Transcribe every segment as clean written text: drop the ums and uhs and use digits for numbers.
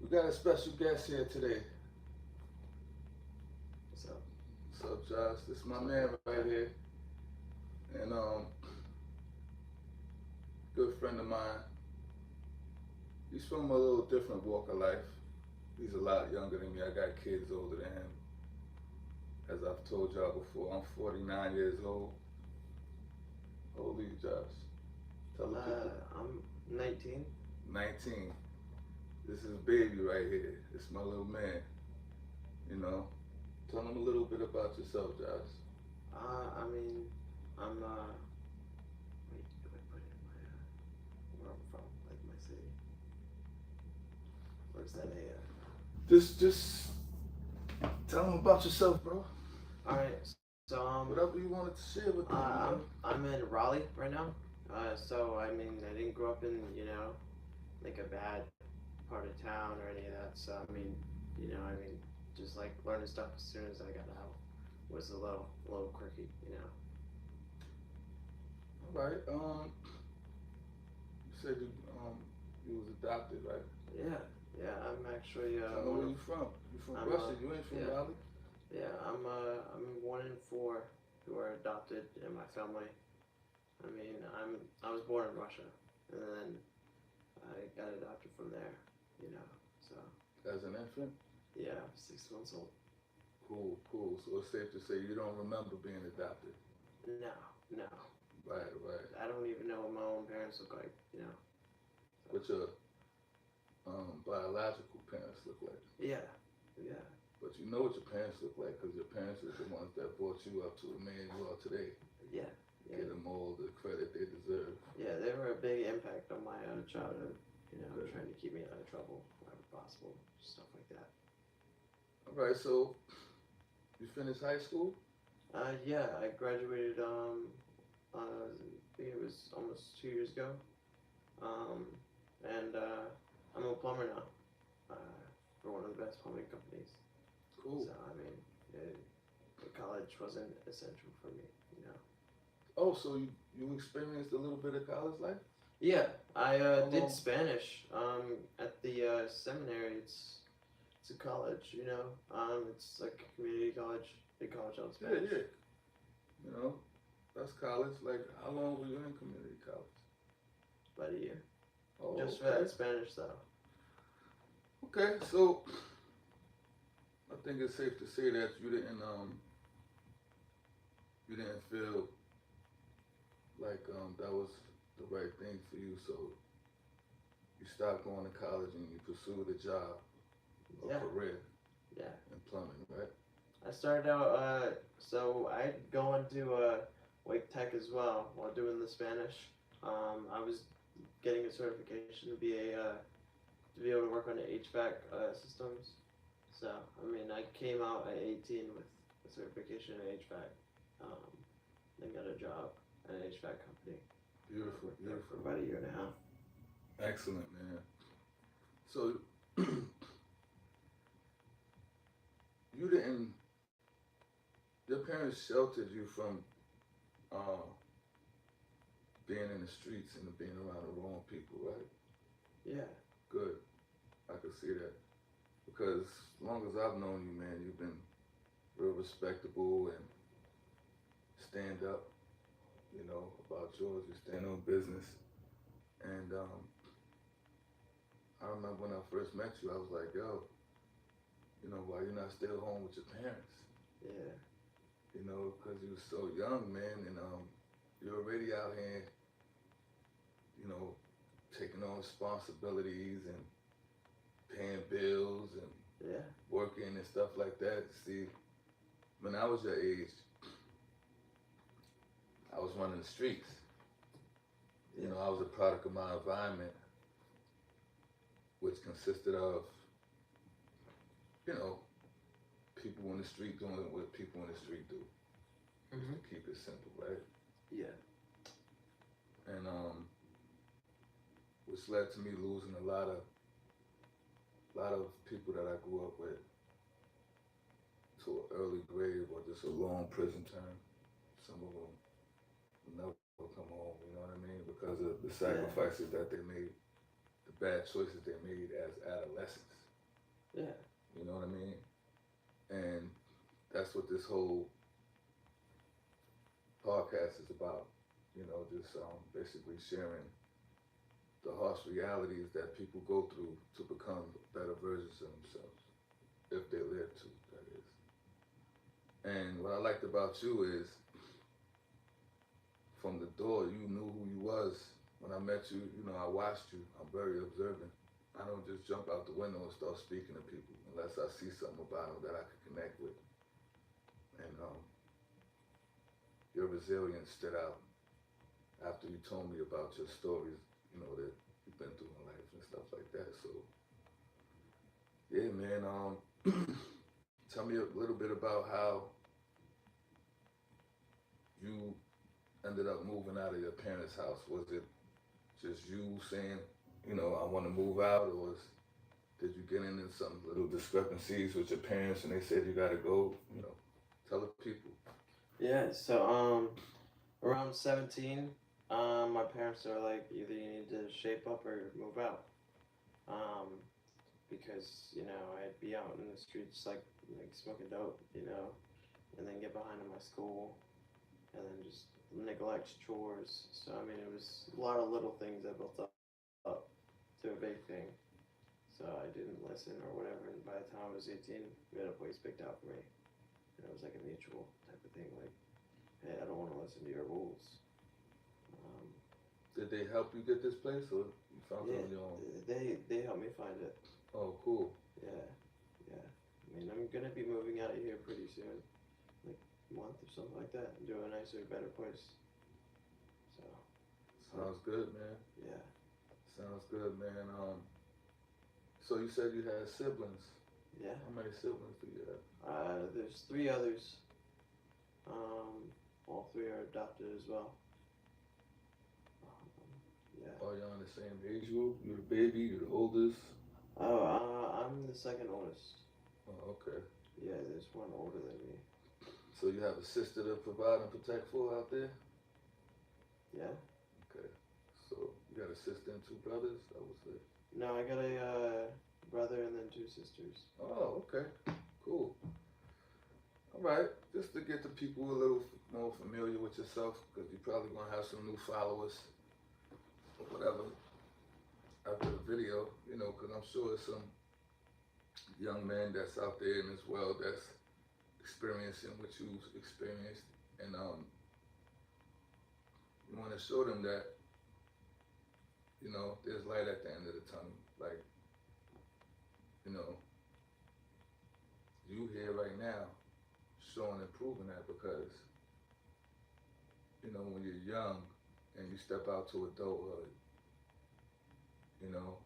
We got a special guest here today. What's up? What's up, Josh? This is my What's up, man bro? right here, and good friend of mine. He's from a little different walk of life. He's a lot younger than me. I got kids older than him. As I've told y'all before, I'm 49 years old. How old are you, Josh? Tell the people. I'm 19. 19. This is baby right here. This is my little man. You know. Tell him a little bit about yourself, Josh. I mean, I'm wait, do I put in my where I'm from, like my city? Where's that Just tell him about yourself, bro. All right, so Whatever you wanted to share with them, you know. I'm in Raleigh right now. So I mean, I didn't grow up in like a bad part of town or any of that. So I mean, I mean, just like learning stuff as soon as I got out was a little quirky. All right. You said you was adopted, right? Yeah, yeah. I'm actually Tell me one where of you from. You from I'm Russia? You ain't from yeah. Raleigh? Yeah, I'm one in four who are adopted in my family. I mean, I was born in Russia, and then I got adopted from there. So As an infant? yeah, I'm 6 months old. Cool, cool. So it's safe to say you don't remember being adopted. No, no, Right, right. I don't even know what my own parents look like. So What your biological parents look like. yeah, yeah, But you know what your parents look like because your parents are the ones that brought you up to the man you are today. yeah, yeah, Give them all the credit they deserve. yeah. They were a big impact on my childhood. Good. Trying to keep me out of trouble whenever possible, stuff like that. All right, so you finished high school? Yeah, I graduated. I think it was almost 2 years ago. Um, and I'm a plumber now for one of the best plumbing companies. Cool. So I mean, the college wasn't essential for me. Oh, so you experienced a little bit of college life? Yeah, I How did long? Spanish at the seminary. It's a college. It's like a community college, big college on Yeah, Spanish. yeah. You know, that's college. Like, how long were you in community college? About a year, Oh, just for okay. that Spanish though. Okay, so I think it's safe to say that you didn't feel like that was the right thing for you, so you stopped going to college and you pursued a job or Yeah, career yeah. in plumbing, right? I started out, so I go into Wake Tech as well while doing the Spanish. I was getting a certification to be able to work on the HVAC systems. So I mean, I came out at 18 with a certification in HVAC. Um, then got a job at an HVAC company. Beautiful, Worked there for beautiful. about a year and a half. Excellent, man. So you didn't, your parents sheltered you from uh, being in the streets and being around the wrong people, right? Yeah, Good. I could see that. Because as long as I've known you, man, you've been real respectable and stand up, about yours. You stand on business. And I remember when I first met you, I was like, yo, why you're not still home with your parents? yeah, Because you were so young, man, and you're already out here, you know, taking on responsibilities and paying bills and yeah, working and stuff like that. See, when I was your age, I was running the streets. yeah, I was a product of my environment, which consisted of, you know, people in the street doing what people in the street do, just hmm to keep it simple, right? yeah, And which led to me losing a lot of people that I grew up with to an early grave or just a long prison term. Some of them will never come home, you know what I mean? Because of the yeah, sacrifices that they made, the bad choices they made as adolescents. Yeah. You know what I mean? And that's what this whole podcast is about. You know, just basically sharing the harsh realities that people go through to become better versions of themselves, if they live to, that is. And what I liked about you is, from the door, you knew who you was. When I met you, you know, I watched you. I'm very observant. I don't just jump out the window and start speaking to people unless I see something about them that I can connect with. And your resilience stood out after you told me about your stories, you know, that you've been through in life and stuff like that. So, yeah, man. Tell me a little bit about how you ended up moving out of your parents' house. Was it just you saying, you know, I want to move out, or did you get into some little discrepancies with your parents and they said you got to go? You know, tell the people. Yeah. So around 17, my parents are like, either you need to shape up or move out. Um, because I'd be out in the streets like smoking dope, and then get behind in my school, and then just neglect chores. So I mean, it was a lot of little things that built up to a big thing. So I didn't listen or whatever, and by the time I was 18, we had a place picked out for me, and it was like a mutual type of thing. Like, hey, I don't want to listen to your rules. Um, Did they help you get this place, or you found it yeah, on your own? they helped me find it. Oh, cool. Yeah, yeah. I mean, I'm gonna be moving out of here pretty soon, like a month or something like that, and do a nicer, better place. So, Sounds good, man. yeah, Sounds good, man. So you said you had siblings. yeah. How many siblings do you have? There's three others. Um, all three are adopted as well. Yeah. Are y'all in the same age group? You're the baby. You're the oldest. Oh, I'm the second oldest. Oh, okay. Yeah, there's one older than me. So you have a sister to provide and protect for out there? Yeah. Okay. So you got a sister and two brothers? That was it. No, I got a brother and then two sisters. Oh, okay. Cool. All right. Just to get the people a little more familiar with yourself, because you're probably going to have some new followers or whatever after the video, you know, because I'm sure there's some young man that's out there in this world that's experiencing what you've experienced. And you want to show them that, you know, there's light at the end of the tunnel. Like, you know, you here right now showing and proving that, because, you know, when you're young and you step out to adulthood, you know,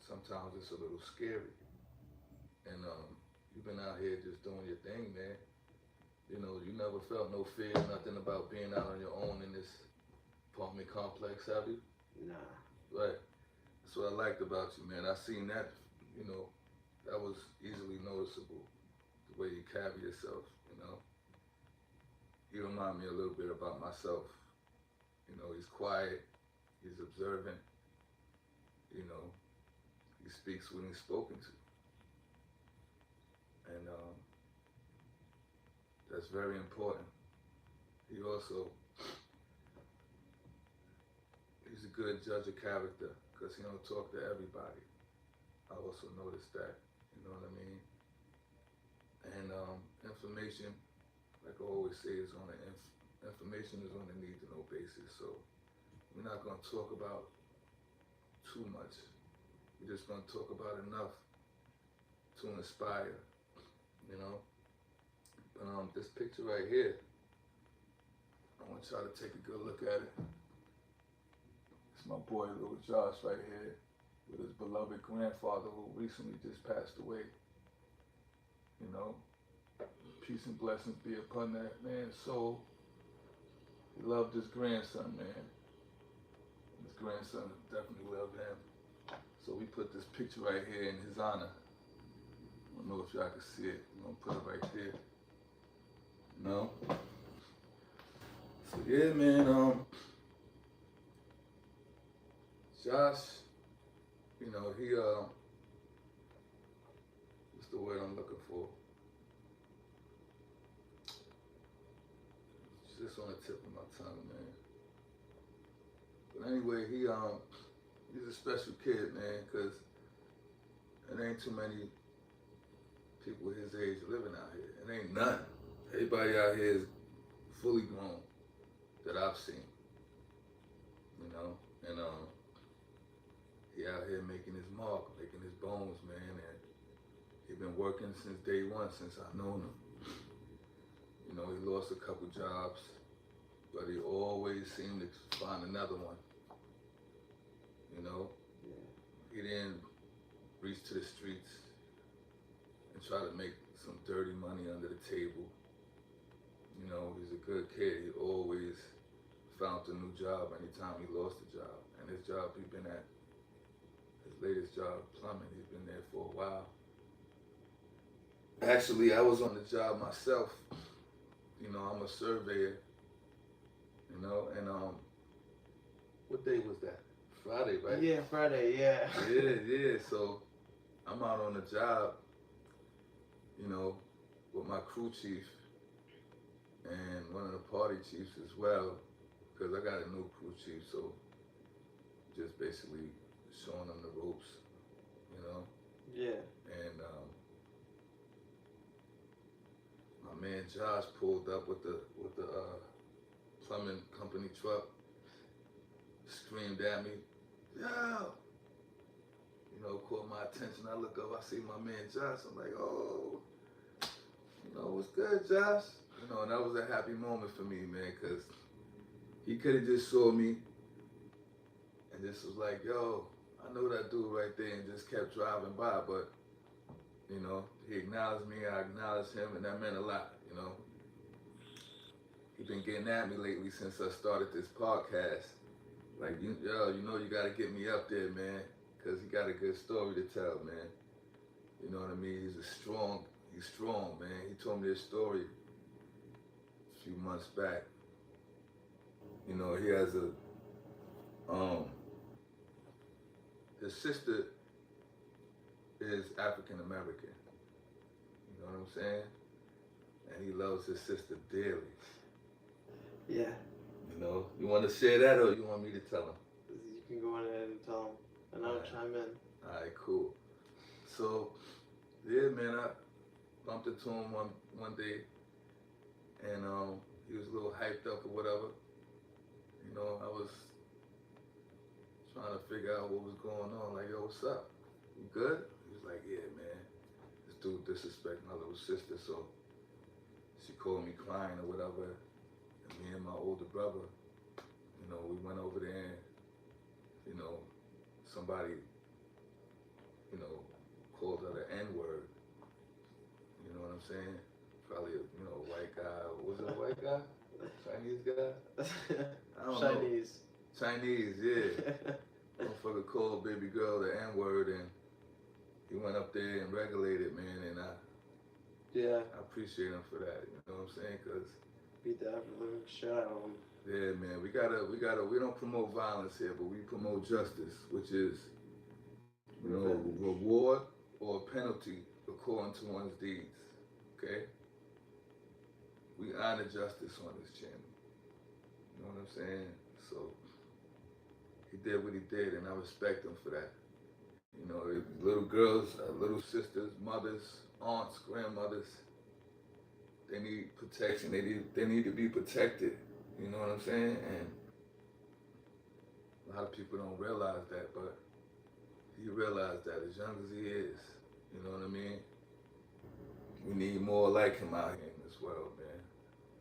sometimes it's a little scary. And you've been out here just doing your thing, man. You know, you never felt no fear, nothing about being out on your own in this apartment complex, have you? Nah. Right. That's what I liked about you, man. I seen that, you know, that was easily noticeable, the way you carry yourself, you know. You remind me a little bit about myself. You know, he's quiet, he's observant, you know, he speaks when he's spoken to. And that's very important. He also, he's a good judge of character, because he don't talk to everybody. I also noticed that, you know what I mean? And information, like I always say, is on information is on a need to know basis. So we're not gonna talk about too much. We're just gonna talk about enough to inspire, you know. But this picture right here, I want y'all to take a good look at it. It's my boy Lil Josh right here with his beloved grandfather who recently just passed away. You know, peace and blessings be upon that man's soul. He loved his grandson, man. His grandson definitely loved him. So we put this picture right here in his honor. I don't know if y'all can see it. I'm gonna put it right there. No? So yeah, man, Josh, you know, he was the word I'm looking for? It's just on the tip of my tongue, man. But anyway, he's a special kid, man, because there ain't too many people his age living out here. It ain't none. Everybody out here is fully grown that I've seen, you know, and he out here making his mark, making his bones, man, and he been working since day one, since I known him. You know, he lost a couple jobs, but he always seemed to find another one. You know, he didn't reach to the streets and try to make some dirty money under the table. You know, he's a good kid. He always found a new job anytime he lost a job. And his job he's been at, his latest job, plumbing, he's been there for a while. Actually, I was on the job myself. You know, I'm a surveyor. You know, and what day was that? Friday, right? Yeah, Friday, yeah. Yeah. So I'm out on the job, you know, with my crew chief and one of the party chiefs as well, because I got a new crew chief, so just basically showing them the ropes, you know. Yeah. And my man Josh pulled up with the plumbing company truck, screamed at me, "Yo!" You know, caught my attention. I look up, I see my man Josh. I'm like, "Oh, you know, what's good, Josh?" You know, and that was a happy moment for me, man, because he could have just saw me and just was like, "Yo, I know that dude right there," and just kept driving by. But, you know, he acknowledged me, I acknowledged him, and that meant a lot, you know. He been getting at me lately since I started this podcast. Like, you know, you got to get me up there, man, because he got a good story to tell, man. You know what I mean? He's strong, man. He told me this story a few months back. You know, he has his sister is African American. You know what I'm saying? And he loves his sister dearly. Yeah. You know, you want to share that, or you want me to tell him? You can go on ahead and tell him, and I'll chime in. All right, cool. So, yeah, man, I bumped into him one day, and he was a little hyped up or whatever. You know, I was trying to figure out what was going on. Like, yo, what's up? You good? He was like, yeah, man. This dude disrespect my little sister, so she called me crying or whatever. And me and my older brother, you know, we went over there and, you know, somebody, you know, called her the N-word. You know what I'm saying? Probably a, you know, white guy. Was it a white guy? Chinese guy? I don't know. Chinese, yeah. Motherfucker called baby girl the N-word, and he went up there and regulated, man, and I appreciate him for that. You know what I'm saying? Cause beat the living shit out of him. Yeah, man, we don't promote violence here, but we promote justice, which is, you know, reward or penalty according to one's deeds. Okay? We honor justice on this channel. You know what I'm saying? So he did what he did, and I respect him for that. You know, little girls, little sisters, mothers, aunts, grandmothers, they need protection. They need to be protected. You know what I'm saying? And a lot of people don't realize that, but he realized that as young as he is. You know what I mean? We need more like him out here in this world, man.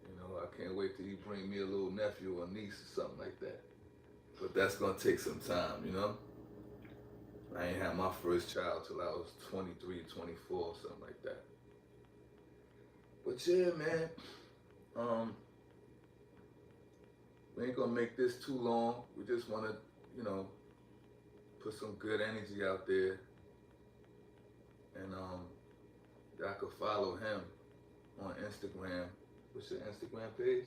You know, I can't wait till he bring me a little nephew or niece or something like that. But that's gonna take some time, you know? I ain't had my first child till I was 23, 24, something like that. But yeah, man, we ain't gonna make this too long. We just wanna, you know, put some good energy out there. And y'all could follow him on Instagram. What's your Instagram page?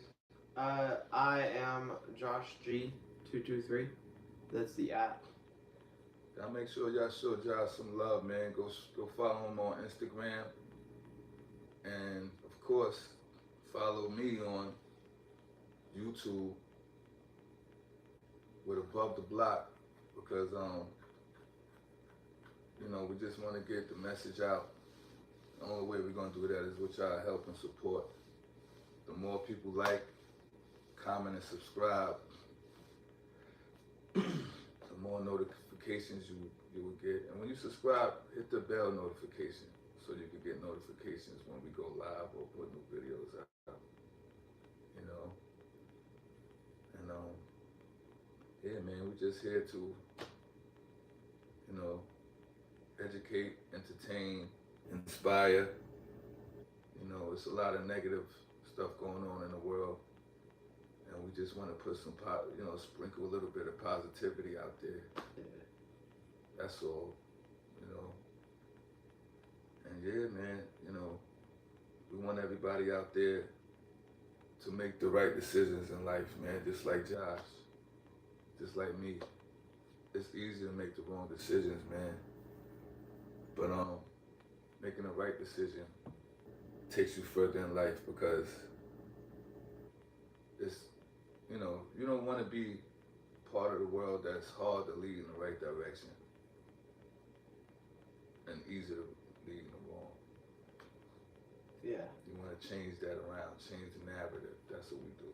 I am Josh G223. That's the app. Y'all make sure y'all show Josh some love, man. Go follow him on Instagram, and of course, follow me on YouTube with Above the Block because we just want to get the message out. The only way we're gonna do that is with y'all help and support. The more people like, comment, and subscribe, the more notifications you will get. And when you subscribe, hit the bell notification so you can get notifications when we go live or put new videos out. You know, and yeah, man, we're just here to, educate, entertain, inspire. It's a lot of negative stuff going on in the world, and we just want to put some, sprinkle a little bit of positivity out there. Yeah. That's all, And yeah, man, we want everybody out there to make the right decisions in life, man. Just like Josh, just like me. It's easy to make the wrong decisions, man. But making the right decision takes you further in life because it's, you don't want to be part of the world that's hard to lead in the right direction and easy to lead in the wrong. Yeah. You want to change that around, change the narrative. That's what we do.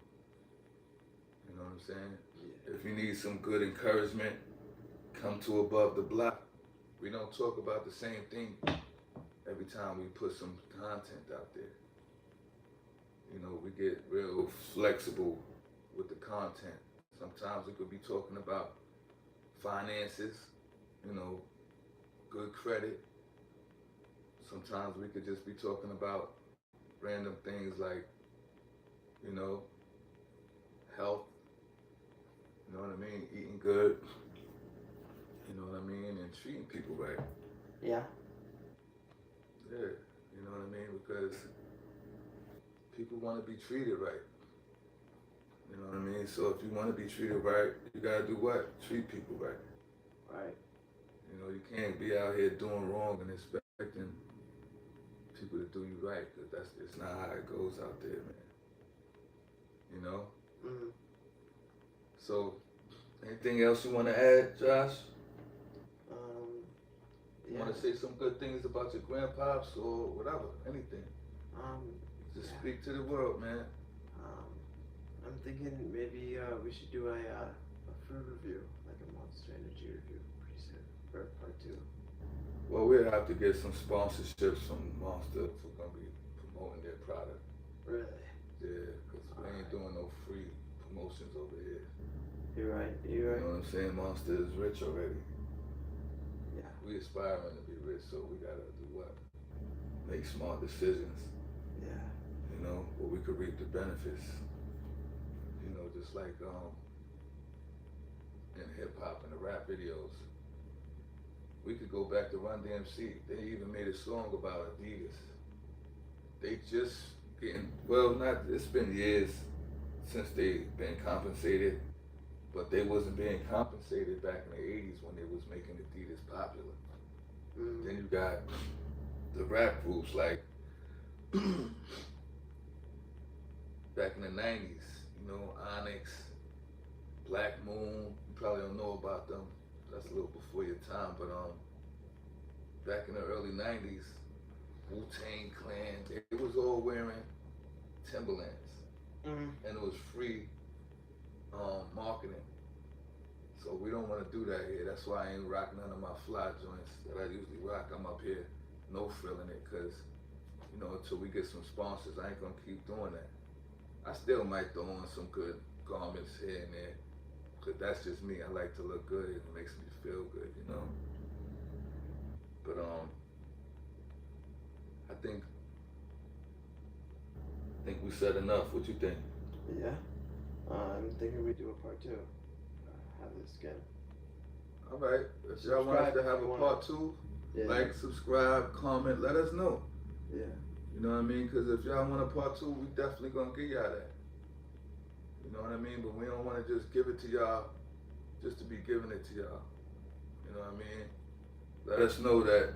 You know what I'm saying? Yeah. If you need some good encouragement, come to Above the Block. We don't talk about the same thing every time we put some content out there. We get real flexible with the content. Sometimes we could be talking about finances, good credit. Sometimes we could just be talking about random things like, health, you know what I mean, eating good, you know what I mean, and treating people right. Yeah. Yeah, you know what I mean, because people want to be treated right. You know what I mean? So if you want to be treated right, you gotta do what? Treat people right. Right. You can't be out here doing wrong and expecting people to do you right, because that's just not how it goes out there, man. Mm-hmm. So, anything else you want to add, Josh? You want to say some good things about your grandpops or whatever, anything. Just speak to the world, man. I'm thinking maybe we should do a food review, like a Monster Energy review pretty soon for part 2. Well, we'll have to get some sponsorships from Monster if we're going to be promoting their product. Really? Yeah, because we ain't doing no free promotions over here. You're right. You know what I'm saying? Monster is rich already. Yeah. We aspiring to be rich, so we gotta do what? Make smart decisions. Yeah. Where we could reap the benefits. Just like in hip hop and the rap videos. We could go back to Run DMC. They even made a song about Adidas. They just it's been years since they've been compensated, but they wasn't being compensated back in the 80s when they was making Adidas popular. Mm-hmm. Then you got the rap groups like back in the 90s, Onyx, Black Moon. You probably don't know about them. That's a little before your time, but back in the early 90s, Wu-Tang Clan, they was all wearing Timberlands. Mm-hmm. And it was free marketing. So we don't want to do that here. That's why I ain't rock none of my fly joints that I usually rock. I'm up here no frilling it because, until we get some sponsors, I ain't going to keep doing that. I still might throw on some good garments here and there, because that's just me. I like to look good. It makes me feel good, But I think we said enough. What you think? Yeah. I'm thinking we do a part 2. Have this again. All right. If y'all want us to have a part 2, like, subscribe, comment, let us know. Yeah. You know what I mean? Because if y'all want a part 2, we definitely gonna give y'all that. You know what I mean? But we don't want to just give it to y'all just to be giving it to y'all. You You know what I mean? Let us know that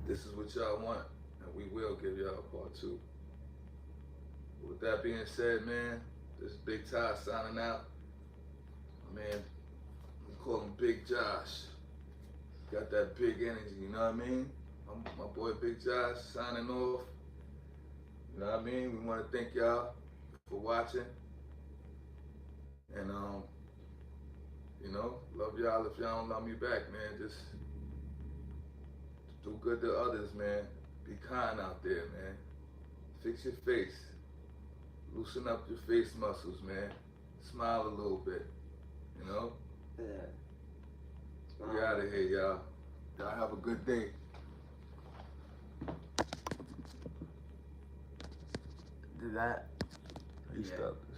this is what y'all want, and we will give y'all a part two. With that being said, man, this is Big Ty signing out. Man, we call him Big Josh. Got that big energy, you know what I mean? My boy Big Josh signing off. You know what I mean? We want to thank y'all for watching. And, love y'all. If y'all don't love me back, man, just do good to others, man. Be kind out there, man. Fix your face. Loosen up your face muscles, man. Smile a little bit, you know? Yeah. We out of here, y'all. Y'all have a good day. Do that. He stopped.